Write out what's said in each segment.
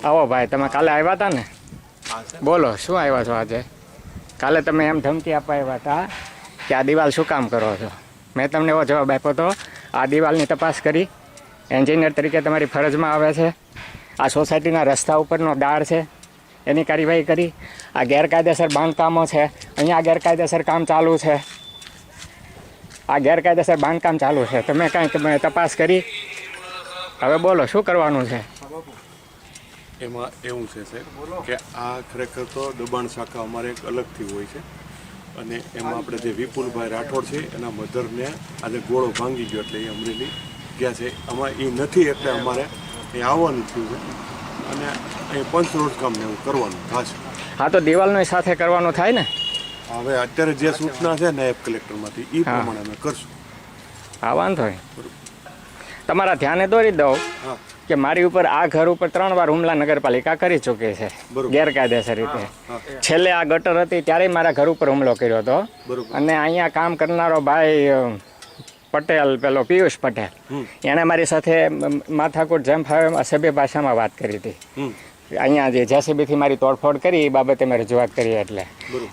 આવો ભાઈ, તમે કાલે આવ્યા હતા ને? બોલો શું આવ્યા છો આજે? કાલે તમે એમ ધમકી આપવા આવ્યા હતા કે આ દિવાલ શું કામ કરો છો? મેં તમને એવો જવાબ આપ્યો હતો, આ દિવાલની તપાસ કરી, એન્જિનિયર તરીકે તમારી ફરજમાં આવે છે. આ સોસાયટીના રસ્તા ઉપરનો દાળ છે એની કાર્યવાહી કરી. આ ગેરકાયદેસર બાંધકામો છે, અહીંયા ગેરકાયદેસર કામ ચાલુ છે, આ ગેરકાયદેસર બાંધકામ ચાલુ છે, તમે કાંઈ તપાસ કરી? હવે બોલો શું કરવાનું છે? એમાં એવું છે સાહેબ કે આ ખરેખર તો દબાણ શાખા અમારે એક અલગથી હોય છે અને એમાં આપણે જે વિપુલભાઈ રાઠોડ છે એના મધરને આજે ગોળો ભાંગી ગયો એટલે એ અમરેલી ગયા છે. આમાં એ નથી એટલે અમારે એ આવવાનું થયું છે અને એ પંચરોજ કામને એવું કરવાનું થશે. હા, તો દિવાલનો સાથે કરવાનું થાય ને? હવે અત્યારે જે સૂચના છે નાયબ કલેક્ટરમાંથી એ પ્રમાણે અમે કરશું. હા, વાંધો નહીં. તમારા ધ્યાને દોરી દઉં કે મારી ઉપર આ ઘર ઉપર 3 વાર હુમલા નગરપાલિકા કરી ચૂકી છે ગેરકાયદેસર રીતે. છેલ્લે આ ગટર હતી ત્યારે મારા ઘર ઉપર હુમલો કર્યો હતો અને અહીંયા કામ કરનારો ભાઈ પટેલ, પેલો પિયુષ પટેલ, એણે મારી સાથે માથાકૂટ જેમ ફાવે સભ્ય ભાષામાં વાત કરી હતી. અહીંયા જે જેસીબીથી મારી તોડફોડ કરી એ બાબતે મેં રજૂઆત કરી.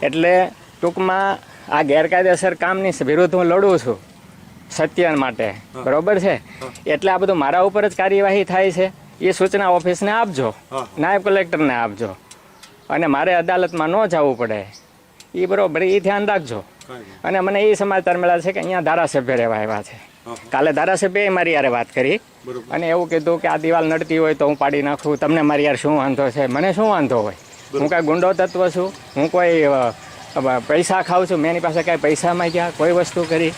એટલે ટૂંકમાં આ ગેરકાયદેસર કામની વિરુદ્ધ હું લડું છું સત્ય માટે, બરોબર છે? એટલે આ બધું મારા ઉપર જ કાર્યવાહી થાય છે. એ સૂચના ઓફિસને આપજો, નાયબ કલેક્ટરને આપજો અને મારે અદાલતમાં ન જવું પડે એ બરોબર, એ ધ્યાન રાખજો. અને મને એ સમાચાર મળ્યા છે કે અહીંયા ધારાસભ્ય રહેવા આવ્યા છે. કાલે ધારાસભ્યએ મારી યારે વાત કરી અને એવું કીધું કે આ દિવાલ નડતી હોય તો હું પાડી નાખું, તમને મારી યાર શું વાંધો છે? મને શું વાંધો હોય? હું કાંઈ ગુંડો તત્વ છું? હું કોઈ પૈસા ખાઉં છું? મેં એની પાસે કાંઈ પૈસા માંગ્યા? કોઈ વસ્તુ કરી?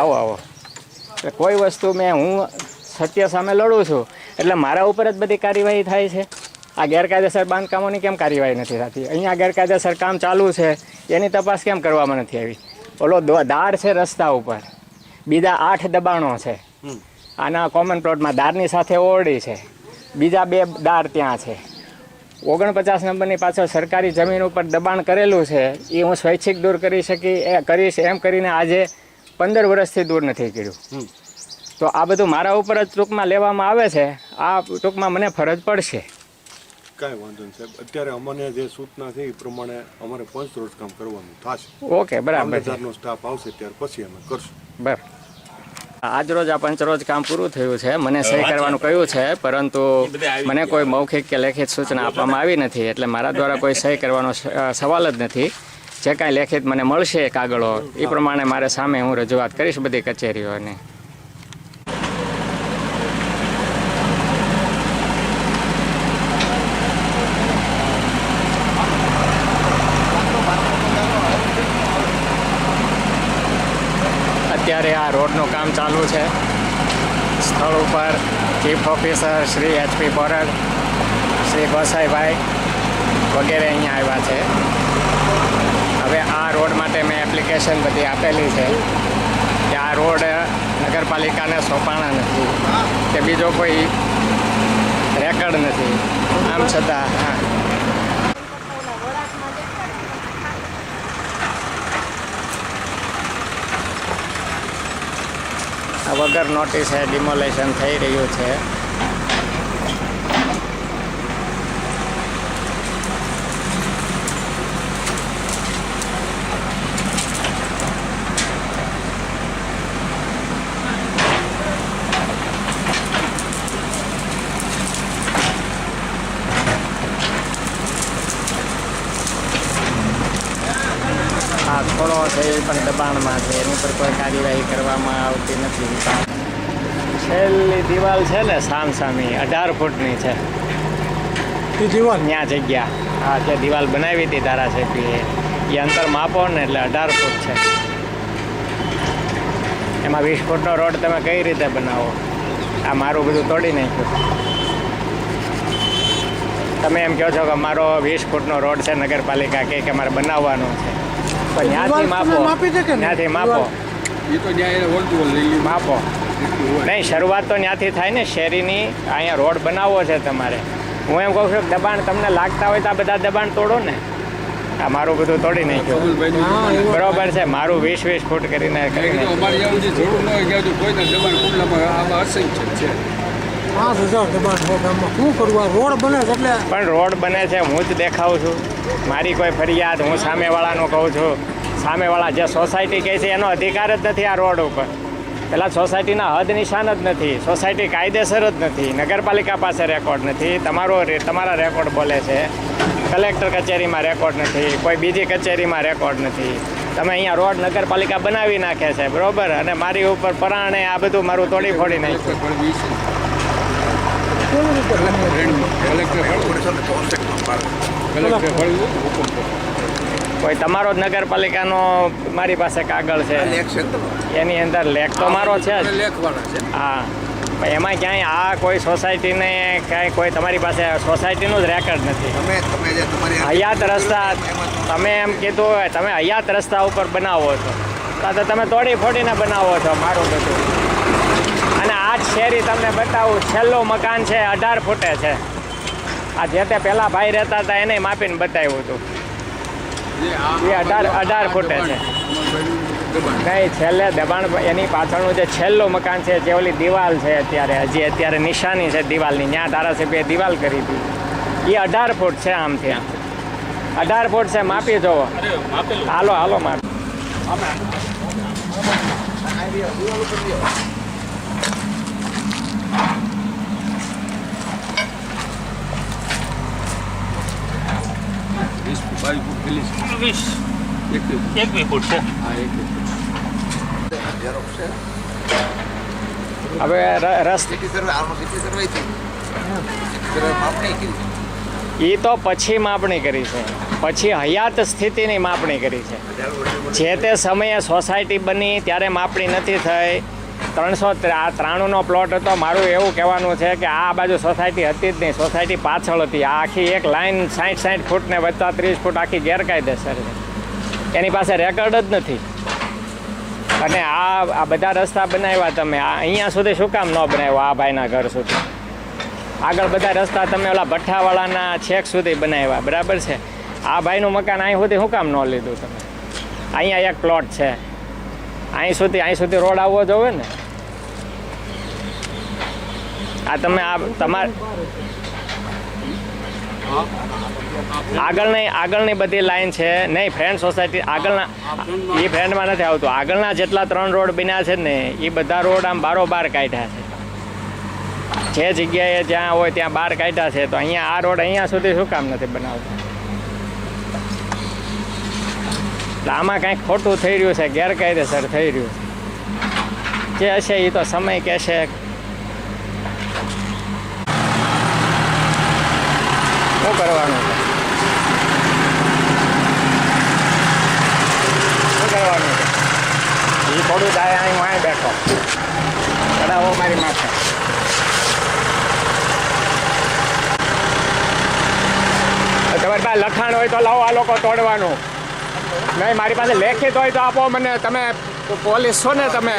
આવો કોઈ વસ્તુ હું સત્ય સામે લડું છું એટલે મારા ઉપર જ બધી કાર્યવાહી થાય છે. આ ગેરકાયદેસર બાંધકામોની કેમ કાર્યવાહી નથી થતી? અહીંયા ગેરકાયદેસર કામ ચાલુ છે એની તપાસ કેમ કરવામાં નથી આવી? ઓલો દાળ છે રસ્તા ઉપર, બીજા 8 દબાણો છે. આના કોમન પ્લોટમાં દાળની સાથે ઓરડી છે, બીજા 2 દાળ ત્યાં છે. 49 નંબરની પાછળ સરકારી જમીન ઉપર દબાણ કરેલું છે એ હું સ્વૈચ્છિક દૂર કરીશ એમ કરીને આજે 15 વર્ષથી દૂર નથી કર્યું. તો આ બધું મારા ઉપર જ ટૂંકમાં લેવામાં આવે છે. આ ટૂંકમાં મને ફરજ પડશે. કાંઈ વાંધો નહીં સાહેબ, અત્યારે અમને જે સૂચના છે એ પ્રમાણે અમારે પંચરોજ કામ કરવાનું થશે. ઓકે, બરાબર. સ્ટાફ આવશે ત્યાર પછી અમે કરશું. બરાબર. આજ રોજ આ પંચરોજ કામ પૂરું થયું છે. મને સહી કરવાનું કહ્યું છે, પરંતુ મને કોઈ મૌખિક કે લેખિત સૂચના આપવામાં આવી નથી, એટલે મારા દ્વારા કોઈ સહી કરવાનો સવાલ જ નથી. જે કાંઈ લેખિત મને મળશે કાગળો એ પ્રમાણે મારે સામે હું રજૂઆત કરીશ બધી કચેરીઓને. અત્યારે આ રોડનું કામ ચાલુ છે. સ્થળ ઉપર chief officer Shri HP બોરડ, Shri ગોસાઈભાઈ વગેરે અહીંયા આવ્યા છે. હવે આ રોડ માટે મેં એપ્લિકેશન બધી આપેલી છે કે આ રોડ નગરપાલિકાને સોંપાણા નથી કે બીજો કોઈ રેકર્ડ નથી. આમ છતાં આ વગર નોટિસે ડિમોલેશન થઈ રહ્યું છે. આ થોડો છે એ પણ દબાણમાં છે, એની પર કોઈ કાર્યવાહી કરવામાં આવતી નથી. છેલ્લી દિવાલ છે ને સામસામી 18 ફૂટની છે એ દિવાલ. ત્યાં જગ્યા હા, જે દિવાલ બનાવી હતી ધારાસભ્યએ એ અંતર માપો ને એટલે 18 ફૂટ છે. એમાં 20 ફૂટનો રોડ તમે કઈ રીતે બનાવો? આ મારું બધું તોડી નાખ્યું. તમે એમ કહો છો કે મારો 20 ફૂટનો રોડ છે, નગરપાલિકા કે મારે બનાવવાનો છે, પણ ત્યાંથી માપો, ત્યાંથી માપો, માપો. નહીં, શરૂઆત તો ત્યાંથી થાય ને શેરીની. અહીંયા રોડ બનાવવો છે તમારે. હું એમ કહું છું કે દબાણ તમને લાગતા હોય તો આ બધા દબાણ તોડો ને. આ મારું બધું તોડી નાખ્યું. બરોબર છે, મારું 20 ફૂટ કરીને 5,000 દબાણ છે ગામમાં. શું કરવું? આ રોડ બને છે એટલે પણ રોડ બને છે, હું જ દેખાઉં છું. મારી કોઈ ફરિયાદ હું સામેવાળાનું કહું છું. સામેવાળા જે સોસાયટી કહે છે એનો અધિકાર જ નથી આ રોડ ઉપર. પેલા સોસાયટીના હદ નિશાન જ નથી, સોસાયટી કાયદેસર જ નથી, નગરપાલિકા પાસે રેકોર્ડ નથી, તમારા રેકોર્ડ બોલે છે, કલેક્ટર કચેરીમાં રેકોર્ડ નથી, કોઈ બીજી કચેરીમાં રેકોર્ડ નથી. તમે અહીંયા રોડ નગરપાલિકા બનાવી નાખે છે, બરોબર, અને મારી ઉપર પરાણે આ બધું મારું તોડી ફોડી નાખ્યું. કોઈ તમારો જ નગરપાલિકાનો મારી પાસે કાગળ છે, એની અંદર લેખ તો મારો છે જ. હા, પણ એમાં ક્યાંય આ કોઈ સોસાયટીને કાંઈ કોઈ તમારી પાસે સોસાયટીનું જ રેકોર્ડ નથી. હયાત રસ્તા તમે એમ કીધું હોય, તમે હયાત રસ્તા ઉપર બનાવો છો તો તમે તોડી ફોડીને બનાવો છો મારું બધું. અને આ જ શેરી તમને બતાવું, છેલ્લું મકાન છે 18 ફૂટે છે. આ જે તે પહેલાં ભાઈ રહેતા હતા એને માપીને બતાવ્યું હતું, એ 18 ફૂટે છે. નહીં, છેલ્લે દબાણ એની પાછળનું જે છેલ્લું મકાન છે, જે ઓલી દિવાલ છે અત્યારે નિશાની છે દિવાલની, ત્યાં ધારાસભ્યએ દિવાલ કરી હતી, એ 18 ફૂટ છે. આમથી 18 ફૂટ છે, માપી જોવો. હાલો માપ. હવે એ તો પછી માપણી કરી છે, પછી હયાત સ્થિતિની માપણી કરી છે. જે તે સમયે સોસાયટી બની ત્યારે માપણી નથી થઈ. 393નો પ્લોટ હતો. મારું એવું કહેવાનું છે કે આ બાજુ સોસાયટી હતી જ નહીં, સોસાયટી પાછળ હતી. આ આખી એક લાઈન 60 ફૂટ ને વત્તા 30 ફૂટ આખી ગેરકાયદેસર છે, એની પાસે રેકોર્ડ જ નથી. અને આ બધા રસ્તા બનાવ્યા તમે, અહીંયા સુધી શું કામ ન બનાવ્યો? આ ભાઈના ઘર સુધી આગળ બધા રસ્તા તમે ઓલા ભઠ્ઠાવાળાના છેક સુધી બનાવ્યા, બરાબર છે. આ ભાઈનું મકાન અહીં સુધી શું કામ ન લીધું તમે? અહીંયા એક પ્લોટ છે, અહીં સુધી રોડ આવવો જોવે ને. આ તમે તમારે આગળની બધી લાઈન છે નહીં, ફ્રેન્ડ સોસાયટી આગળના એ ફ્રેન્ડમાં નથી આવતું. આગળના જેટલા 3 રોડ બન્યા છે ને એ બધા રોડ આમ બારોબાર કાઢ્યા છે, જે જગ્યાએ જ્યાં હોય ત્યાં બહાર કાઢ્યા છે. તો અહીંયા આ રોડ અહીંયા સુધી શું કામ નથી બનાવતા? એટલે આમાં કાંઈક ખોટું થઈ રહ્યું છે, ગેરકાયદેસર થઈ રહ્યું છે. જે હશે એ તો સમય કહેશે. શું કરવાનું છે? શું કરવાનું છે? એ થોડું જાય અહીં વાંય બેઠો ચડાવો મારી માથે. તમારી પાસે લખાણ હોય તો લાવો, આ લોકો તોડવાનું. નહીં, મારી પાસે લેખિત હોય તો આપો મને. તમે પોલીસ છો ને તમે?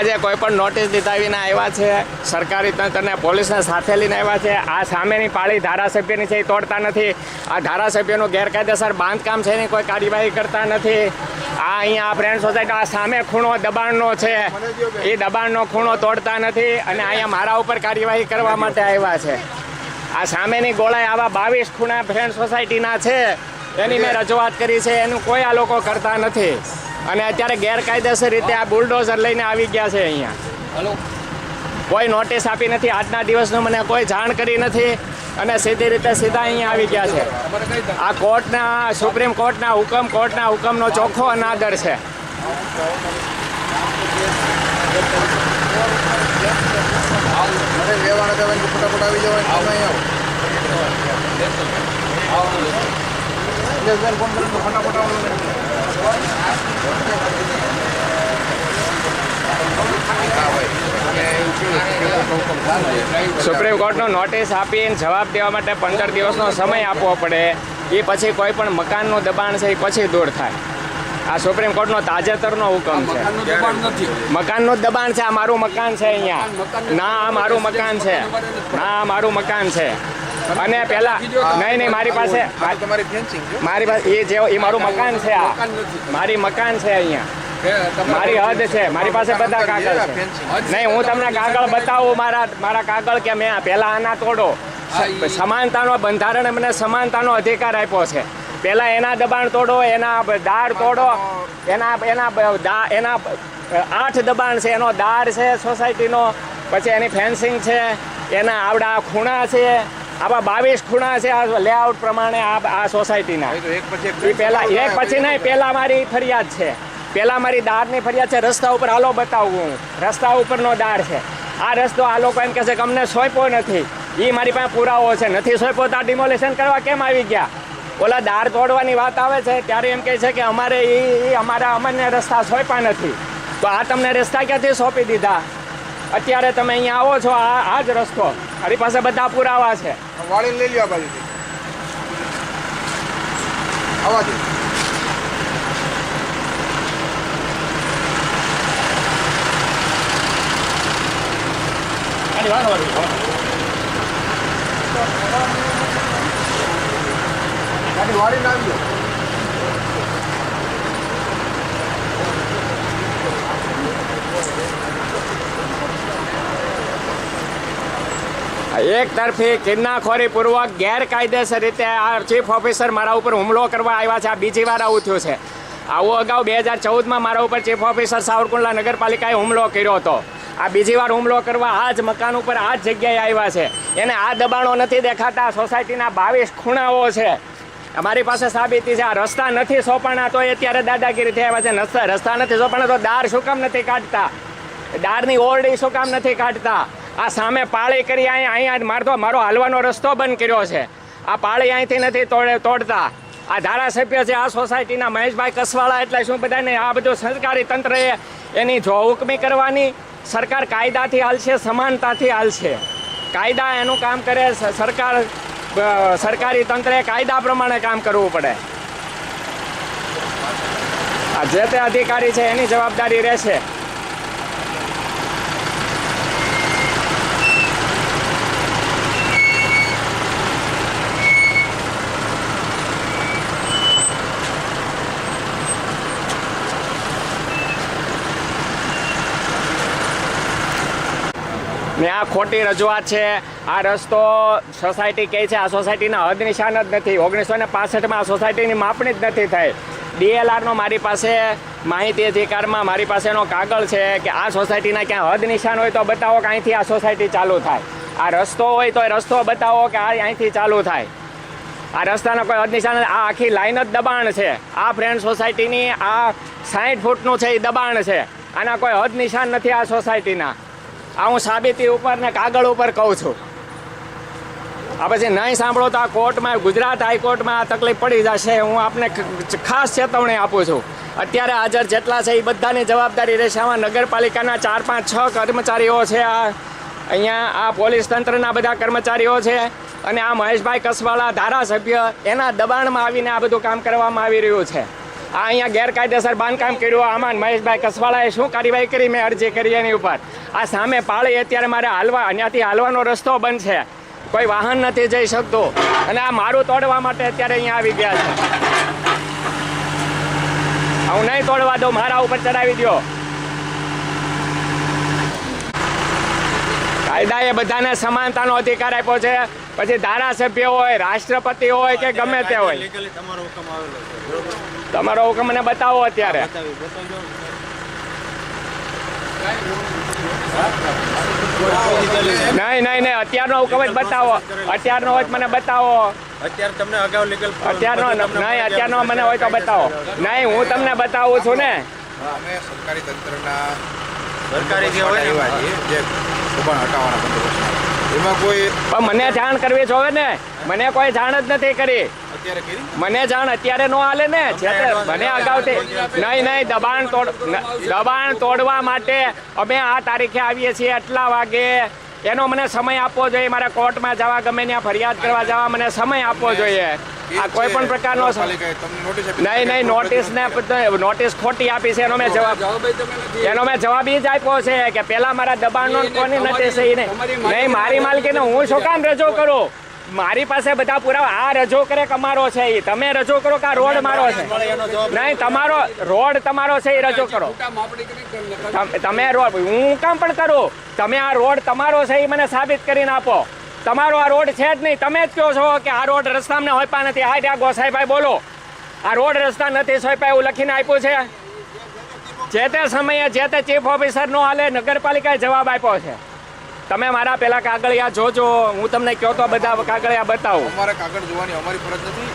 આજે કોઈ પણ નોટિસ દીધા વિના આવ્યા છે, સરકારી તંત્રને પોલીસને સાથે લઈને આવ્યા છે. આ સામેની પાળી ધારાસભ્યની છે એ તોડતા નથી. આ ધારાસભ્યનું ગેરકાયદેસર બાંધકામ છે એની કોઈ કાર્યવાહી કરતા નથી. આ અહીંયા ફ્રેન્ડ સોસાયટી આ સામે ખૂણો દબાણનો છે, એ દબાણનો ખૂણો તોડતા નથી. અને અહીંયા મારા ઉપર કાર્યવાહી કરવા માટે આવ્યા છે. આ સામેની ગોળાએ આવા 22 ખૂણા ફ્રેન્ડ સોસાયટીના છે, એની મેં રજૂઆત કરી છે, એનું કોઈ આ લોકો કરતા નથી. અને અત્યારે ગેરકાયદેસર રીતે આ બુલડોઝર લઈને આવી ગયા છે અહીંયા. કોઈ નોટિસ આપી નથી, આજના દિવસનું મને કોઈ જાણ કરી નથી, અને સીધા અહીંયા આવી ગયા છે. આ સુપ્રીમ કોર્ટના હુકમનો ચોખ્ખો અનાદર છે. સુપ્રીમ કોર્ટનો નોટિસ આપીને જવાબ દેવા માટે 15 દિવસનો સમય આપવો પડે. એ પછી કોઈ પણ મકાનનું દબાણ છે એ પછી દૂર થાય. આ સુપ્રીમ કોર્ટનો તાજેતરનો હુકમ છે. મકાનનું જ દબાણ છે. આ મારું મકાન છે અહીંયા. ના, આ મારું મકાન છે. ના, આ મારું મકાન છે. અને પેલા નહીં મારી પાસે એ મારું મકાન છે. આ મારી મકાન છે અહીંયા. મારી હદ છે. મારી પાસે બધા કાગળ છે. નહીં, હું તમને કાગળ બતાવું, મારા કાગળ કે મેં પેલા આના તોડો. સમાનતાનો બંધારણે મને સમાનતાનો અધિકાર આપ્યો છે. પેલા એના દબાણ તોડો, એના દાર તોડો, એના 8 દબાણ છે. એનો દાર છે સોસાયટીનો, પછી એની ફેન્સિંગ છે, એના આવડા ખૂણા છે, આવા 22 ખૂણા છે આ લેઆઉટ પ્રમાણે આ સોસાયટીના. પેલા એક પછી નહીં, પેલા મારી ફરિયાદ છે. પેલા મારી દારની ફરિયાદ છે. રસ્તા ઉપર હાલો બતાવું હું. રસ્તા ઉપરનો દાર છે. આ રસ્તો આ લોકો એમ કહે છે કે અમને સોંપ્યો નથી. એ મારી પાસે પુરાવો છે. નથી સોંપ્યો તો ડિમોલેશન કરવા કેમ આવી ગયા? ઓલા દાર તોડવાની વાત આવે છે ત્યારે એમ કહે છે કે અમને રસ્તા સોંપ્યા નથી. તો આ તમને રસ્તા ક્યાંથી સોંપી દીધા? અત્યારે તમે અહીંયા આવો છો, આ જ રસ્તો. મારી પાસે બધા પુરાવા છે. વાળી લઈ લ્યો આ બાજુથી. આવા દે. વાળી ના આવ્યો. એક તરફી કિન્નાખોરી પૂર્વક ગેરકાયદેસર રીતે આ ચીફ ઓફિસર મારા ઉપર હુમલો કરવા આવ્યા છે. આ બીજી વાર આવું થયું છે. આવું અગાઉ 2014માં મારા ઉપર ચીફ ઓફિસર સાવરકુંડલા નગરપાલિકાએ હુમલો કર્યો હતો. આ બીજી વાર હુમલો કરવા આ જ મકાન ઉપર આ જ જગ્યાએ આવ્યા છે. એને આ દબાણો નથી દેખાતા. સોસાયટીના 22 ખૂણાઓ છે. અમારી પાસે સાબિતી છે. આ રસ્તા નથી સોંપાણા તો અત્યારે દાદાગીરી થઈ આવ્યા છે. રસ્તા નથી સોંપાણા તો દાર શું કામ નથી કાઢતા? દારની ઓરડી શું કામ નથી કાઢતા? આ સામે પાળી કરી અહીંયા મારો હાલવાનો રસ્તો બંધ કર્યો છે. આ પાળી અહીંથી નથી તોડતા. આ ધારાસભ્ય છે આ સોસાયટીના મહેશભાઈ કસવાળા, એટલે શું બધાને આ બધું સરકારી તંત્રએ એની જોહુકમી કરવાની. સરકાર કાયદાથી હાલશે, સમાનતાથી હાલશે. કાયદા એનું કામ કરે. સરકારી તંત્રે કાયદા પ્રમાણે કામ કરવું પડે. આ જે તે અધિકારી છે એની જવાબદારી રહેશે. ને આ ખોટી રજૂઆત છે. આ રસ્તો સોસાયટી કહે છે, આ સોસાયટીના હદ નિશાન જ નથી. 1965માં આ સોસાયટીની માપણી જ નથી થઈ. DLRનો મારી પાસે માહિતી અધિકારમાં મારી પાસેનો કાગળ છે કે આ સોસાયટીના ક્યાં હદ નિશાન હોય તો બતાવો કે અહીંથી આ સોસાયટી ચાલુ થાય. આ રસ્તો હોય તો રસ્તો બતાવો કે આ અહીંથી ચાલુ થાય. આ રસ્તાનો કોઈ હદ નિશાન. આ આખી લાઈન જ દબાણ છે. આ ફ્રેન્ડ સોસાયટીની આ 60 ફૂટનું છે એ દબાણ છે. આના કોઈ હદ નિશાન નથી આ સોસાયટીના. આ હું સાબિતી ઉપર ને કાગળ ઉપર કહું છું. આ પછી નહીં સાંભળો તો આ કોર્ટમાં, ગુજરાત હાઈકોર્ટમાં આ તકલીફ પડી જશે. હું આપને ખાસ ચેતવણી આપું છું. અત્યારે હાજર જેટલા છે એ બધાની જવાબદારી રહેશે. આમાં નગરપાલિકાના 4, 5, 6 કર્મચારીઓ છે. અહીંયા આ પોલીસ તંત્રના બધા કર્મચારીઓ છે. અને આ મહેશભાઈ કસવાળા ધારાસભ્ય, એના દબાણમાં આવીને આ બધું કામ કરવામાં આવી રહ્યું છે. આ અહીંયા ગેરકાયદેસર બાંધકામ કર્યું. આમાં મહેશભાઈ કસવાળાએ શું કાર્યવાહી કરી? મેં અરજી કરી એની ઉપર. આ સામે પાળી અત્યારે મારે અહીંયાથી હાલવાનો રસ્તો બંધ છે. કોઈ વાહન નથી જઈ શકતું. અને આ મારું તોડવા માટે અત્યારે અહીંયા આવી ગયા છે. હું નહીં તોડવા દઉં. મારા ઉપર ચડાવી દો. કાયદાએ બધાને સમાનતાનો અધિકાર આપ્યો છે. પછી ધારાસભ્ય હોય, રાષ્ટ્રપતિ હોય કે ગમે તે હોય. તમારો હુકમ મને બતાવો અત્યારે. નહીં અત્યારનો હુકમ જ બતાવો. અત્યારનો હોય મને બતાવો. અત્યારનો મને હોય તો બતાવો. નહીં, હું તમને બતાવું છું ને. સરકારી તંત્રના સરકારી જે હોય જે દબાણ હટાવવાના બંદોબસ્ત એમાં કોઈ પણ મને જાણ કરવી જોવે ને. મને કોઈ જાણ જ નથી કરી. અત્યારે કરી મને જાણ અત્યારે નો હાલે ને. મને અગાઉથી નહીં દબાણ તોડવા માટે અમે આ તારીખે આવીએ છીએ આટલા વાગે. એનો મને સમય આપવો જોઈએ. મારે કોર્ટમાં જવા, ગમે ત્યાં ફરિયાદ કરવા જવા મને સમય આપવો જોઈએ. આ કોઈ પણ પ્રકારનો નહીં, નોટિસ ખોટી આપી છે. એનો મેં જવાબ એ જ આપ્યો છે કે પેલા મારા દબાણનો કોની નોટિસ છે નહીં, મારી માલકીને હું શું કામ રજૂ કરું? મારી પાસે બધા પુરાવા. આ રજૂ કરે કે અમારો છે એ તમે રજૂ કરો કે આ રોડ મારો છે? નહીં, તમારો રોડ તમારો છે એ રજૂ કરો. તમે રોડ હું કામ પણ કરું, તમે આ રોડ તમારો છે એ મને સાબિત કરીને આપો. તમારો આ રોડ છે જ નહીં. તમે જ કહો છો કે આ રોડ રસ્તામાં હોઈપા નથી. હા ત્યાં ગોસાઈભાઈ બોલો, આ રોડ રસ્તા નથી સોઈપા એવું લખીને આપ્યું છે. જે તે સમયે જે તે ચીફ ઓફિસર નો હાલે નગરપાલિકાએ જવાબ આપ્યો છે. તમે મારા પેલા કાગળિયા જોજો, હું તમને કહો તો બધા કાગળિયા બતાવું. અમારે કાગળ જોવાની અમારી ફરજ નથી,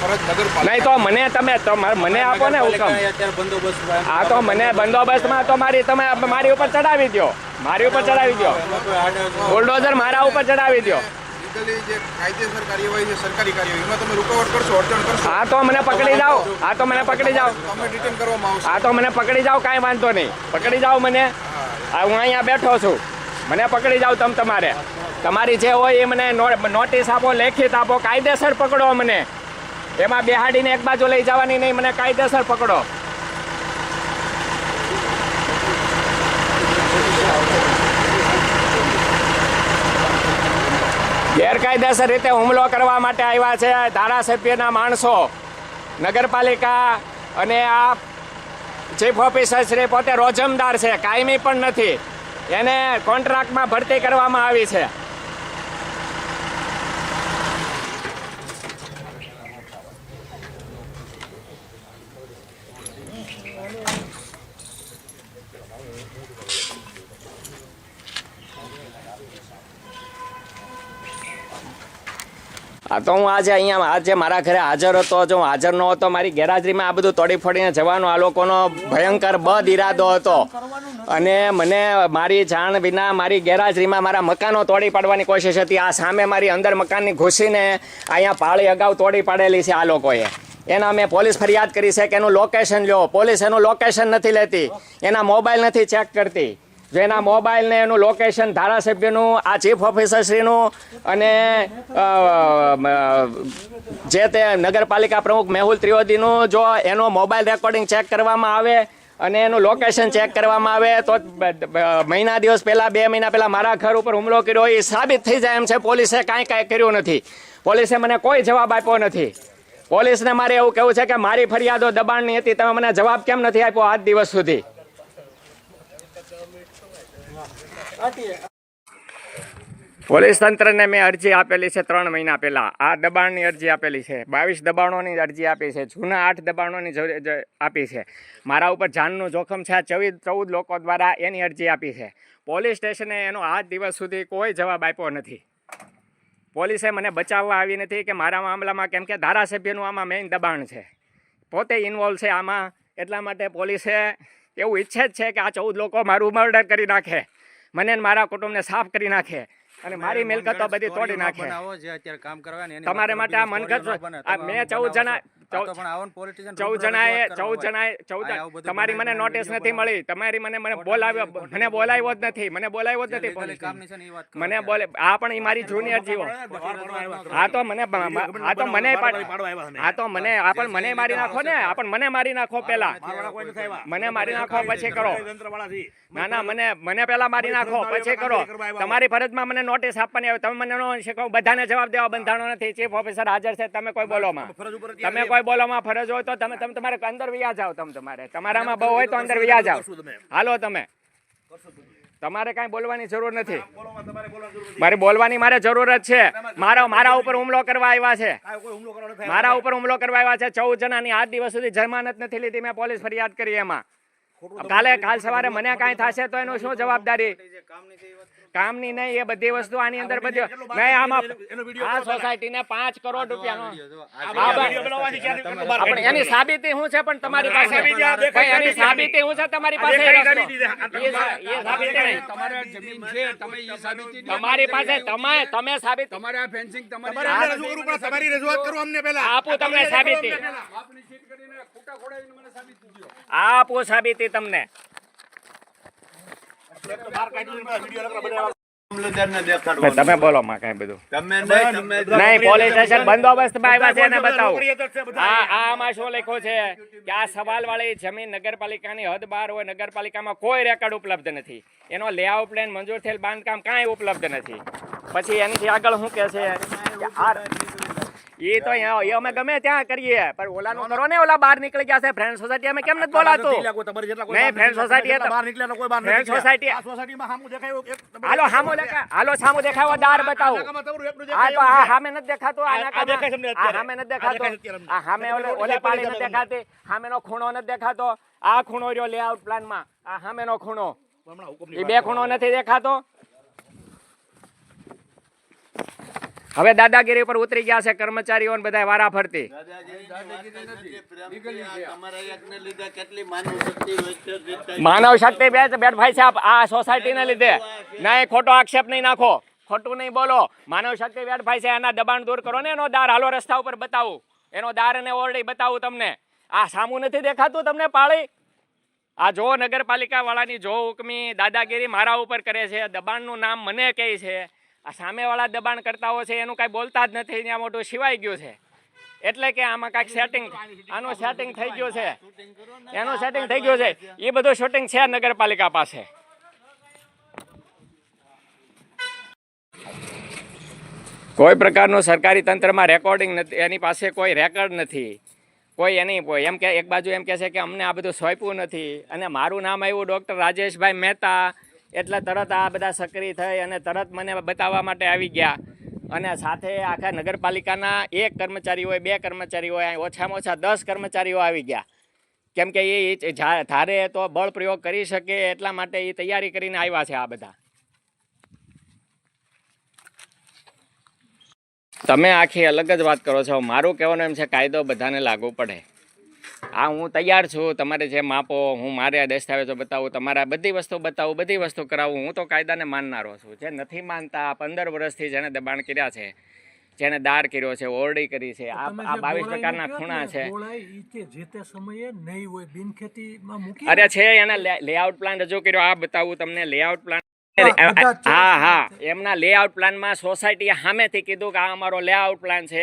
ફરજ નગરપાલિકા. નહીં તો મને તમે તો મને આપો ને હુકમ. હા તો મને બંદોબસ્તમાં તો તમે મારી ઉપર ચડાવી દો, મારી ઉપર ચડાવી દો, બુલડોઝર મારા ઉપર ચડાવી દો. જે કાયદેસર કાર્યવાહી છે, સરકારી કાર્યવાહી, એમાં તમે રૂકાવટ કરશો, અડચણ કરશો. હા તો મને પકડી જાઓ, હા તો મને પકડી જાઓ, તમે ડિટેન કરવામાં આવશે. હા તો મને પકડી જાઓ, કાંઈ વાંધો નહીં, પકડી જાઓ મને. હું અહીંયા બેઠો છું, મને પકડી જાઓ. તમારે તમારી જે હોય એ મને નોટિસ આપો, લેખિત આપો, કાયદેસર પકડો મને. એમાં બેહાડીને એક બાજુ લઈ જવાની નહીં, મને કાયદેસર પકડો. ગેરકાયદેસર રીતે હુમલો કરવા માટે આવ્યા છે ધારાસભ્યના માણસો. નગરપાલિકા અને આ ચીફ ઓફિસર શ્રી પોતે રોજમદાર છે, કાયમી પણ નથી. એને કોન્ટ્રાક્ટમાં ભરતી કરવામાં આવી છે. હા તો હું આજે મારા ઘરે હાજર હતો. જો હું હાજર ન હતો, મારી ગેરહાજરીમાં આ બધું તોડી ફોડીને જવાનો આ લોકોનો ભયંકર બદ ઇરાદો હતો. અને મને મારી જાણ વિના મારી ગેરહાજરીમાં મારા મકાનો તોડી પાડવાની કોશિશ હતી. આ સામે મારી અંદર મકાનની ઘૂસીને અહીંયા પાળી અગાઉ તોડી પાડેલી છે આ લોકોએ. એના મેં પોલીસ ફરિયાદ કરી છે કે એનું લોકેશન લો. પોલીસ એનું લોકેશન નથી લેતી, એના મોબાઈલ નથી ચેક કરતી. જો એના મોબાઈલને એનું લોકેશન ધારાસભ્યનું, આ ચીફ ઓફિસરશ્રીનું અને જે તે નગરપાલિકા પ્રમુખ મેહુલ ત્રિવેદીનું જો એનો મોબાઈલ રેકોર્ડિંગ ચેક કરવામાં આવે અને એનું લોકેશન ચેક કરવામાં આવે તો મહિના દિવસ પહેલાં, 2 મહિના પહેલાં મારા ઘર ઉપર હુમલો કર્યો એ સાબિત થઈ જાય એમ છે. પોલીસે કાંઈ કર્યું નથી. પોલીસે મને કોઈ જવાબ આપ્યો નથી. પોલીસને મારે એવું કહેવું છે કે મારી ફરિયાદો દબાણની હતી, તમે મને જવાબ કેમ નથી આપ્યો આજ દિવસ સુધી? પોલીસ તંત્રને મેં અરજી આપેલી છે 3 મહિના પહેલા. આ દબાણની અરજી આપેલી છે, 22 દબાણોની અરજી આપી છે, જૂના 8 દબાણોની આપી છે. મારા ઉપર જાનનું જોખમ છે, આ 14 લોકો દ્વારા એની અરજી આપી છે. પોલીસ સ્ટેશને એનો આજ દિવસ સુધી કોઈ જવાબ આપ્યો નથી. પોલીસે મને બચાવવા આવી નથી કે મારા મામલામાં, કેમ કે ધારાસભ્યનું આમાં મેઇન દબાણ છે, પોતે ઇન્વોલ્વ છે આમાં. એટલા માટે પોલીસે એવું ઈચ્છે જ છે કે આ 14 લોકો મારું મર્ડર કરી નાખે, મને મારા કુટુંબને સાફ કરી નાખે અને મારી મિલકતો બધી તોડી નાખે. તમારે માટે આ મનગત મેં 14 જણાએ તમારી મને નોટિસ નથી મળી. તમારી મને બોલાવ્યો જ નથી. મને બોલે આ પણ મારી જૂની અરજીઓ. મને મારી નાખો ને, મને મારી નાખો પેલા, મને મારી નાખો પછી કરો. ના મને પેલા મારી નાખો પછી કરો. તમારી ફરજમાં મને નોટિસ આપવાની આવે, તમે મને શીખો. બધાને જવાબ દેવા બંધાણો નથી. ચીફ ઓફિસર હાજર છે, તમે કોઈ બોલોમાં ફરજ હોય તો તમે તમારે અંદર વ્યા જાઓ. તમારામાં બહુ હોય તો અંદર વ્યા જાઓ. હાલો તમે, તમારે કાંઈ બોલવાની જરૂર નથી. મારે બોલવાની જરૂર જ છે. મારા ઉપર હુમલો કરવા આવ્યા છે. મારા ઉપર હુમલો કરવા આવ્યા છે. 14 જણાની આજ દિવસ સુધી જમાનત નથી લીધી. મેં પોલીસ ફરિયાદ કરી. એમાં કાલ સવારે મને કાંઈ થશે તો એનું શું જવાબદારી? કામની નહીં, એ બધી વસ્તુ આની અંદર બધી નહીં. આમાં આ સોસાયટીને 5 કરોડ રૂપિયાનો એની સાબિતી શું છે? પણ તમારી પાસે એની સાબિતી શું છે? તમારી પાસે તમારી પાસે તમે સાબિત આપું તમને સાબિતી આપું સાબિતી તમને. તમે બોલો માં કઈ બધું નહીં પોલીસ સ્ટેશન બંદોબસ્તમાં આવ્યા છે એને બતાવો આમાં શું લખ્યું છે કે આ સવાલ વાળી જમીન નગરપાલિકાની હદ બહાર હોય નગરપાલિકામાં કોઈ રેકોર્ડ ઉપલબ્ધ નથી એનો લેઆઉટ પ્લાન મંજૂર થયેલ બાંધકામ કાંઈ ઉપલબ્ધ નથી પછી એનીથી આગળ શું કે છે એ તો અમે ગમે ત્યાં કરીએ પણ ઓલાનું કરો ને ઓલા બહાર નીકળી ગયા છે ફ્રેન્ડ સોસાયટી અમે કેમ નથી બોલાતું નહીં ફ્રેન્ડ સોસાયટી હાલો સામું દેખાયો દાર બતાવો આ તો આ સામે નથી દેખાતો સામે નથી દેખાતો આ સામે ઓલે પાણી નથી દેખાતી સામેનો ખૂણો નથી દેખાતો આ ખૂણો રહ્યો લેઆઉટ પ્લાનમાં આ સામેનો ખૂણો એ બે ખૂણો નથી દેખાતો હવે દાદાગીરી પર ઉતરી ગયા છે કર્મચારીઓ બધા વારા ફરતી માનવ શક્તિ બેઠભાઈ સાહેબ આ સોસાયટીને લીધે નહીં ખોટો આક્ષેપ નહીં નાખો ખોટું નહીં બોલો માનવ શક્તિ બેઠભાઈ છે એના દબાણ દૂર કરો ને એનો દાર હાલો રસ્તા ઉપર બતાવું એનો દાર અને ઓરડી બતાવું તમને આ સામું નથી દેખાતું તમને પાળી આ જો નગરપાલિકા વાળાની જો હુકમી દાદાગીરી મારા ઉપર કરે છે દબાણનું નામ મને કહે છે આ સામેવાળા દબાણ કરતાઓ છે એનું કાંઈ બોલતા જ નથી ત્યાં મોટું સિવાય ગયું છે એટલે કે આમાં કાંઈક સેટિંગ આનું સેટિંગ થઈ ગયું છે એનું સેટિંગ થઈ ગયું છે એ બધું શૂટિંગ છે નગરપાલિકા પાસે કોઈ પ્રકારનું સરકારી તંત્રમાં રેકોર્ડિંગ નથી એની પાસે કોઈ રેકોર્ડ નથી કોઈ એની એમ કે એક બાજુ એમ કહે છે કે અમને આ બધું સોંપ્યું નથી અને મારું નામ આવ્યું ડૉક્ટર રાજેશભાઈ મહેતા એટલે તરત આ બધા સક્રિય થઈ અને તરત મને બતાવવા માટે આવી ગયા અને સાથે આખા નગરપાલિકાના એક કર્મચારી હોય બે કર્મચારી હોય ઓછામાં ઓછા 10 કર્મચારીઓ આવી ગયા કેમ કે એ ધારે તો બળ પ્રયોગ કરી શકે એટલા માટે એ તૈયારી કરીને આવ્યા છે આ બધા તમે આખી અલગ જ વાત કરો છો મારું કહેવાનું એમ છે કાયદો બધાને લાગુ પડે આ હું તૈયાર છું તમારે જે માપો હું મારે દસ્તાવેજો બતાવું તમારા બધી વસ્તુ બતાવું બધી વસ્તુ કરાવું હું તો કાયદાને માનનારો છું જે નથી માનતા 15 વર્ષથી જેને દબાણ કર્યા છે જેને દાર કર્યો છે ઓરડી કરી છે આ 22 પ્રકારના ખૂણા છે અરે છે એને લેઆઉટ પ્લાન રજૂ કર્યો આ બતાવું તમને લેઆઉટ પ્લાન હા એમના લેઆઉટ પ્લાનમાં સોસાયટીએ સામેથી કીધું કે આ અમારો લેઆઉટ પ્લાન છે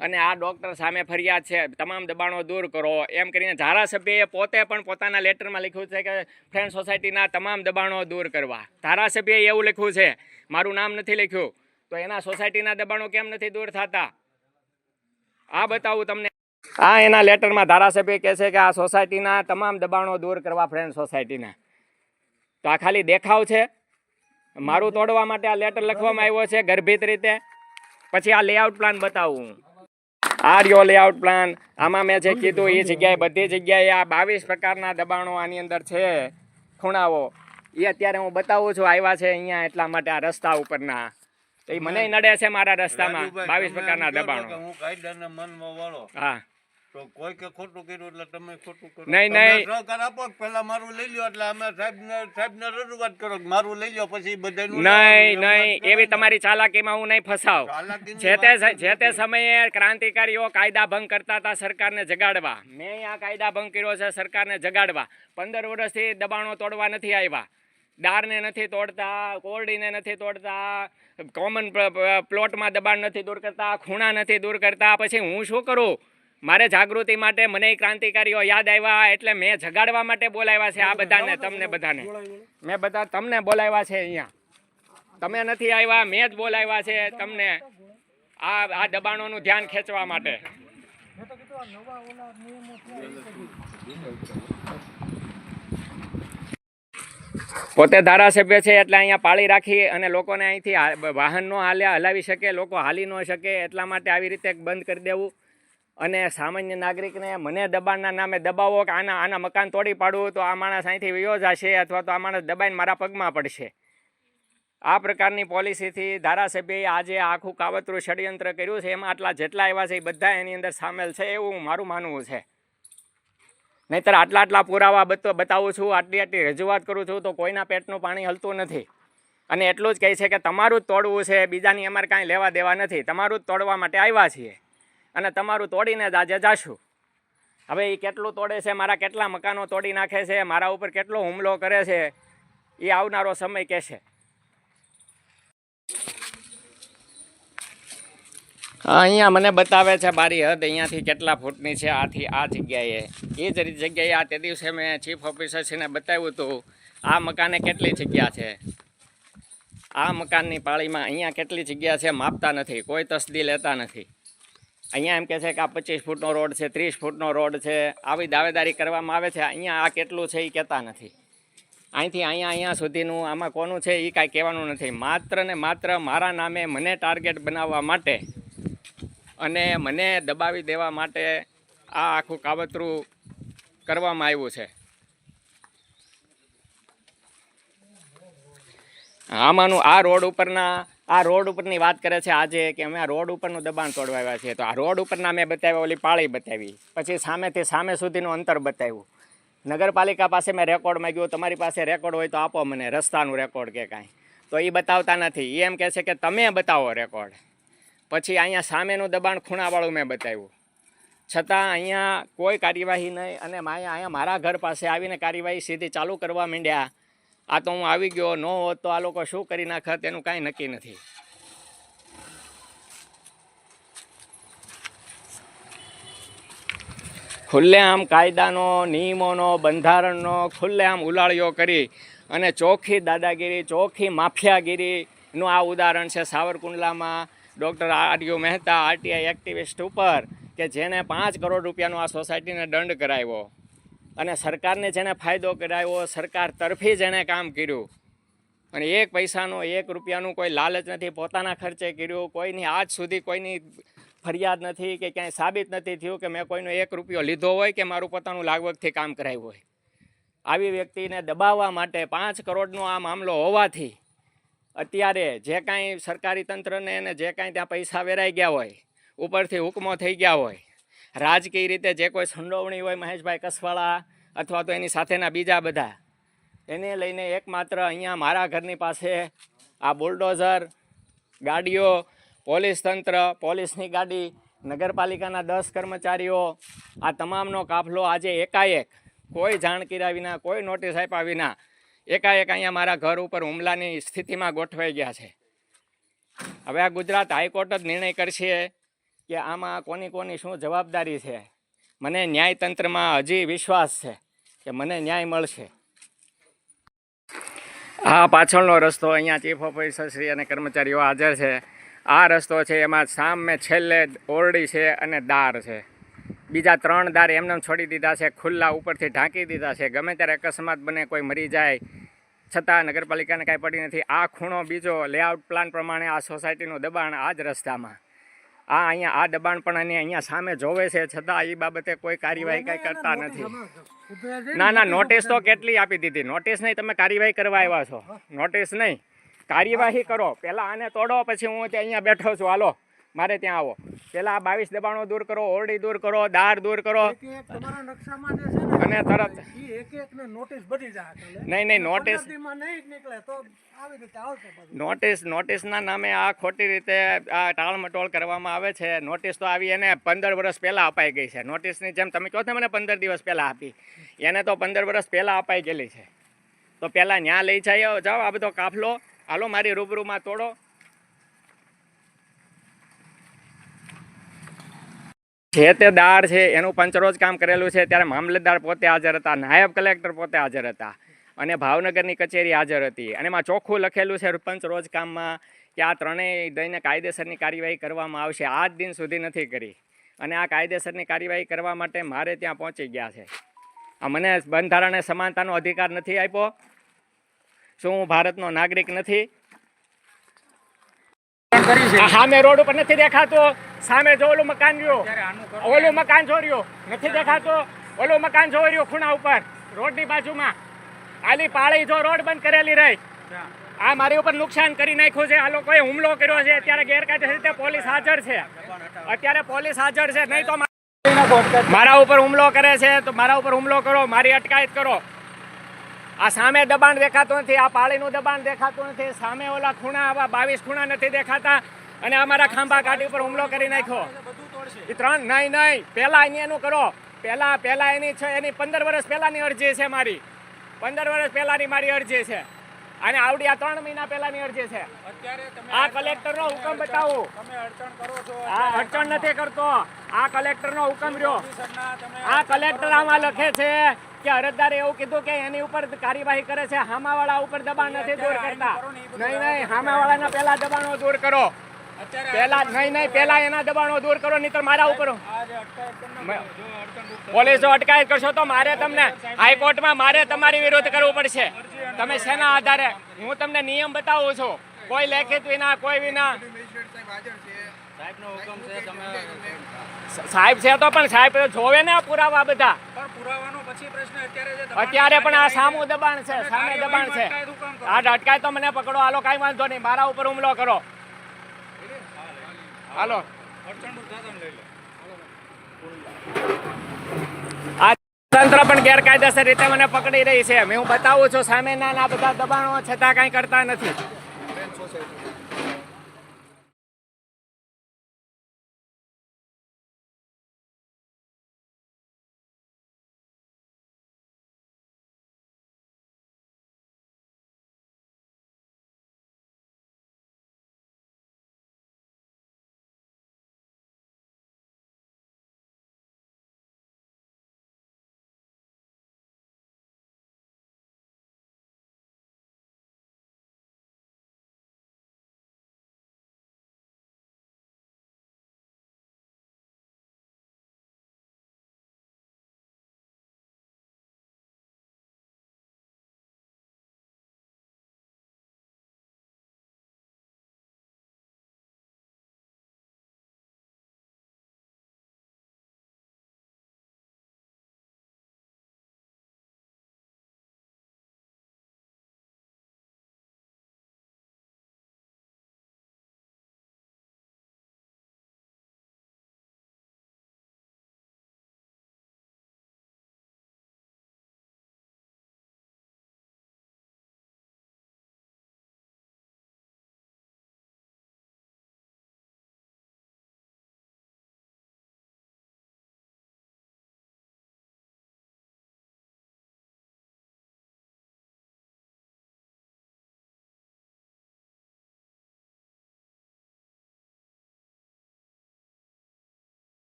અને આ ડૉક્ટર સામે ફરિયાદ છે તમામ દબાણો દૂર કરો એમ કરીને ધારાસભ્યએ પોતે પણ પોતાના લેટરમાં લખ્યું છે કે ફ્રેન્ડ સોસાયટીના તમામ દબાણો દૂર કરવા ધારાસભ્યએ એવું લખ્યું છે મારું નામ નથી લખ્યું તો એના સોસાયટીના દબાણો કેમ નથી દૂર થતા આ બતાવું તમને આ એના લેટરમાં ધારાસભ્ય કહે છે કે આ સોસાયટીના તમામ દબાણો દૂર કરવા ફ્રેન્ડ સોસાયટીના તો આ ખાલી દેખાવ છે મારું તોડવા માટે આ લેટર લખવામાં આવ્યો છે ગર્ભિત રીતે પછી આ લેઆઉટ પ્લાન બતાવું આ રહ્યો લેઆઉટ પ્લાન આમાં મેં જે કીધું એ જગ્યાએ બધી જગ્યાએ આ 22 પ્રકારના દબાણો આની અંદર છે ખૂણાઓ એ અત્યારે હું બતાવું છું આવ્યા છે અહીંયા એટલા માટે આ રસ્તા ઉપરના તો એ મને નડે છે મારા રસ્તામાં 22 પ્રકારના દબાણો હા તો કોઈ કે ખોટું કર્યું એટલે તમે ખોટું કરો નહીં સહકાર આપો પહેલા મારું લઈ લ્યો એટલે અમે સાહેબને રજૂઆત કરો મારું લઈ લ્યો પછી બધાનું નહીં એવી તમારી ચાલાકીમાં હું નહીં ફસાવ જે તે સમયે ક્રાંતિકારીઓ કાયદા ભંગ કરતા હતા સરકારને જગાડવા મેં આ કાયદા ભંગ કર્યો છે સરકારને જગાડવા 15 વર્ષથી દબાણો તોડવા નથી આવ્યા દારને નથી તોડતા કોરડીને નથી તોડતા કોમન પ્લોટમાં દબાણ નથી દૂર કરતા ખૂણા નથી દૂર કરતા પછી હું શું કરું મારે જાગૃતિ માટે મને ક્રાંતિકારીઓ યાદ આવ્યા એટલે મેં જગાડવા માટે બોલાવ્યા છે આ બધાને તમને બધાને મેં બધા તમને બોલાવ્યા છે અહીંયા તમે નથી આવ્યા મેં જ બોલાવ્યા છે તમને આ દબાણોનું ધ્યાન ખેંચવા માટે પોતે ધારાસભ્ય છે એટલે અહીંયા પાળી રાખી અને લોકોને અહીંથી વાહન નો હલાવી શકે લોકો હાલી ન શકે એટલા માટે આવી રીતે બંધ કરી દેવું અને સામાન્ય નાગરિકને મને દબાણના નામે દબાવો કે આના મકાન તોડી પાડવું તો આ માણસ અહીંથી વયો જશે અથવા તો આ માણસ દબાઈને મારા પગમાં પડશે આ પ્રકારની પોલિસીથી ધારાસભ્યએ આજે આખું કાવતરું ષડયંત્ર કર્યું છે એમાં આટલા જેટલા એવા છે એ બધા એની અંદર સામેલ છે એવું મારું માનવું છે નહીંતર આટલા પુરાવા બતાવું છું આટલી રજૂઆત કરું છું તો કોઈના પેટનું પાણી હલતું નથી અને એટલું જ કહે છે કે તમારું જ તોડવું છે બીજાની અમારે કાંઈ લેવા દેવા નથી તમારું જ તોડવા માટે આવ્યા છીએ અને તમારું તોડીને જ આજે જાશું હવે એ કેટલું તોડે છે મારા કેટલા મકાનો તોડી નાખે છે મારા ઉપર કેટલો હુમલો કરે છે એ આવનારો સમય કહેશે અહીંયા મને બતાવે છે બારી હદ અહીંયાથી કેટલા ફૂટની છે આથી આ જગ્યાએ. એ જ જગ્યાએ આ તે દિવસે મેં ચીફ ઓફિસરશ્રીને બતાવ્યું હતું આ મકાને કેટલી જગ્યા છે, આ મકાનની પાળીમાં અહીંયા કેટલી જગ્યા છે માપતા નથી, કોઈ તસદી લેતા નથી. અહીંયા એમ કહે છે કે આ 25 ફૂટનો રોડ છે, 30 ફૂટનો રોડ છે, આવી દાવેદારી કરવામાં આવે છે. અહીંયા આ કેટલું છે એ કહેતા નથી. અહીંથી અહીંયા સુધીનું આમાં કોનું છે એ કાંઈ કહેવાનું નથી. માત્ર ને માત્ર મારા નામે મને ટાર્ગેટ બનાવવા માટે અને મને દબાવી દેવા માટે આ આખું કાવતરું કરવામાં આવ્યું છે. આમાંનું આ રોડ ઉપરની વાત કરે છે આજે કે અમે આ રોડ ઉપરનું દબાણ તોડવા આવ્યા છીએ. તો આ રોડ ઉપરના મેં બતાવ્યા, ઓલી પાળી બતાવી, પછી સામેથી સામે સુધીનું અંતર બતાવ્યું. નગરપાલિકા પાસે મેં રેકોર્ડ માંગ્યો, તમારી પાસે રેકોર્ડ હોય તો આપો મને, રસ્તાનું રેકોર્ડ કે કાંઈ. તો એ બતાવતા નથી. એ એમ કહે છે કે તમે બતાવો રેકોર્ડ. પછી અહીંયા સામેનું દબાણ ખૂણાવાળું મેં બતાવ્યું, છતાં અહીંયા કોઈ કાર્યવાહી નહીં. અને અહીંયા મારા ઘર પાસે આવીને કાર્યવાહી સીધી ચાલુ કરવા માંડ્યા. આ તો હું આવી ગયો, ન હોત તો આ લોકો શું કરી નાખત એનું કાંઈ નક્કી નથી. ખુલ્લેઆમ કાયદાનો, નિયમોનો, બંધારણનો ખુલ્લેઆમ ઉલાળ્યો કરી અને ચોખ્ખી દાદાગીરી, ચોખ્ખી માફિયાગીરીનું આ ઉદાહરણ છે સાવરકુંડલામાં ડૉક્ટર આર્યુ મહેતા આરટીઆઈ એક્ટિવિસ્ટ ઉપર, કે જેણે 5 કરોડ રૂપિયાનો આ સોસાયટીને દંડ કરાવ્યો અને સરકારને જેણે ફાયદો કરાવ્યો, સરકાર તરફી જેણે કામ કર્યું અને 1 પૈસાનો 1 રૂપિયાનું કોઈ લાલચ નથી, પોતાના ખર્ચે કર્યું. કોઈની આજ સુધી કોઈની ફરિયાદ નથી કે ક્યાંય સાબિત નથી થયું કે મેં કોઈનો 1 રૂપિયો લીધો હોય કે મારું પોતાનું લાગવગથી કામ કરાવ્યું હોય. આવી વ્યક્તિને દબાવવા માટે 5 કરોડનો આ મામલો હોવાથી અત્યારે જે કાંઈ સરકારી તંત્રને અને જે કાંઈ ત્યાં પૈસા વેરાઈ ગયા હોય, ઉપરથી હુકમો થઈ ગયા હોય, રાજકીય રીતે જે કોઈ સંડોવણી હોય મહેશભાઈ કસવાળા અથવા તો એની સાથેના બીજા બધા, એને લઈને એકમાત્ર અહીંયા મારા ઘરની પાસે આ બુલડોઝર ગાડીઓ, પોલીસ તંત્ર, પોલીસની ગાડી, નગરપાલિકાના 10 કર્મચારીઓ, આ તમામનો કાફલો આજે એકાએક કોઈ જાણ કર્યા વિના, કોઈ નોટિસ આપ્યા વિના એકાએક અહીંયા મારા ઘર ઉપર હુમલાની સ્થિતિમાં ગોઠવાઈ ગયા છે. હવે આ ગુજરાત હાઈકોર્ટ જ નિર્ણય કરશે કે આમાં કોની શું જવાબદારી છે. મને ન્યાયતંત્રમાં હજી વિશ્વાસ છે કે મને ન્યાય મળશે. આ પાછળનો રસ્તો, અહીંયા ચીફ ઓફિસરશ્રી અને કર્મચારીઓ હાજર છે. આ રસ્તો છે, એમાં સામે છેલ્લે ઓરડી છે અને દાર છે. બીજા 3 દાર એમને છોડી દીધા છે, ખુલ્લા ઉપરથી ઢાંકી દીધા છે. ગમે ત્યારે અકસ્માત બને, કોઈ મરી જાય, છતાં નગરપાલિકાને કાંઈ પડી નથી. આ ખૂણો બીજો લેઆઉટ પ્લાન પ્રમાણે આ સોસાયટીનું દબાણ આ જ રસ્તામાં, અહીંયા આ દબાણ પણ અહીંયા સામે જોવે છે, છતાં એ બાબતે કોઈ કાર્યવાહી કાંઈ કરતા નથી. ના, નોટિસ તો કેટલી આપી દીધી. નોટિસ નહીં, તમે કાર્યવાહી કરવા આવ્યા છો. નોટિસ નહીં, કાર્યવાહી કરો. પહેલાં આને તોડો, પછી હું ત્યાં અહીંયા બેઠો છું, હાલો મારે ત્યાં આવો. પહેલાં આ 22 દબાણો દૂર કરો, ઓરડી દૂર કરો, દાર દૂર કરો અને તરત નહીં નોટિસના નામે આ ખોટી રીતે આ ટાળમટોળ કરવામાં આવે છે. નોટિસ તો આવી એને 15 વર્ષ પહેલાં અપાઈ ગઈ છે. નોટિસની જેમ તમે કહો છો મને 15 દિવસ પહેલાં આપી, એને તો 15 વર્ષ પહેલાં અપાઈ ગયેલી છે. તો પહેલાં ન્યા લઈ જાઓ આ બધો કાફલો, હાલો મારી રૂબરૂમાં તોડો. જે તે દાર છે એનું પંચરોજ કામ કરેલું છે. ત્યારે મામલતદાર પોતે હાજર હતા, નાયબ કલેક્ટર પોતે હાજર હતા અને ભાવનગરની કચેરી હાજર હતી. અને એમાં ચોખ્ખું લખેલું છે પંચરોજ કામમાં કે આ ત્રણેય દઈને કાયદેસરની કાર્યવાહી કરવામાં આવશે. આજ દિન સુધી નથી કરી અને આ કાયદેસરની કાર્યવાહી કરવા માટે મારે ત્યાં પહોંચી ગયા છે. આ મને બંધારણે સમાનતાનો અધિકાર નથી આપ્યો? શું હું ભારતનો નાગરિક નથી? સામે રોડ ઉપર નથી દેખાતો, સામે જો ઓલું મકાન રહ્યું, ઓલું મકાન જો રહ્યું નથી દેખાતું, ઓલું મકાન જો રહ્યું ખૂણા ઉપર રોડની બાજુમાં, આલી પાળી જો રોડ બંધ કરેલી રહી, આ મારી ઉપર નુકસાન કરી નાખ્યું છે. આ લોકોએ હુમલો કર્યો છે. અત્યારે ગેરકાયદેસર રીતે પોલીસ હાજર છે, અત્યારે પોલીસ હાજર છે. નહીં તો મારા ઉપર હુમલો કરે છે તો મારા ઉપર હુમલો કરો, મારી અટકાયત કરો. આ સામે દબાણ દેખાતું નથી, આ પાળીનું દબાણ દેખાતું નથી, સામે ઓલા ખૂણા આવા 22 ખૂણા નથી દેખાતા અને અમારા ખાંભા ગાડી ઉપર હુમલો કરી નાખ્યો. એ 3 નહીં પહેલા એનું કરો, પહેલા એની 15 વર્ષ પહેલાની અરજી છે મારી, 15 વર્ષ પહેલાની મારી અરજી છે. અને આવડી આ 3 મહિના પહેલાની અરજી છે. આ કલેક્ટરનો હુકમ બતાવો. આ અડચણ નથી કરતો. આ કલેક્ટરનો હુકમ રહ્યો. આ કલેક્ટર આમાં લખે છે કે અરજદારે એવું કીધું કે એની ઉપર કાર્યવાહી કરે છે. હામાવાળા ઉપર દબાણ નથી દૂર કરતા. નહીં હામાવાળાના પહેલા દબાણો દૂર કરો. પહેલા એના દબાણો દૂર કરો, નહીતર મારા ઉપર પોલીસો અટકાયત કરશો તો મારે તમને હાઈકોર્ટમાં મારે તમારી વિરોધ કરવું પડશે. તમે શેના આધારે? હું તમને નિયમ બતાવું છું, કોઈ લેખિત વિના, કોઈ વિના. સાહેબ છે તો પણ સાહેબ જોવે ને પુરાવા બધા. અત્યારે પણ આ સામું દબાણ છે, સામે દબાણ છે. આ અટકાય તો મને પકડો, હાલો, કાંઈ વાંધો નહીં, મારા ઉપર હુમલો કરો, હાલો. આ તંત્ર પણ ગેરકાયદેસર રીતે મને પકડી રહી છે. હું બતાવું છું સામેના બધા દબાણો છતાં કાંઈ કરતા નથી.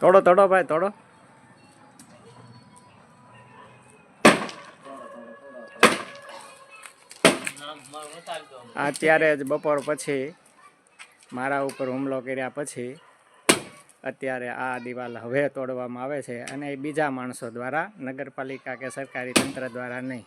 તોડો તોડો ભાઈ તોડો. અત્યારે જ બપોર પછી મારા ઉપર હુમલો કર્યા પછી અત્યારે આ દિવાલ હવે તોડવામાં આવે છે, અને એ બીજા માણસો દ્વારા, નગરપાલિકા કે સરકારી તંત્ર દ્વારા નહીં.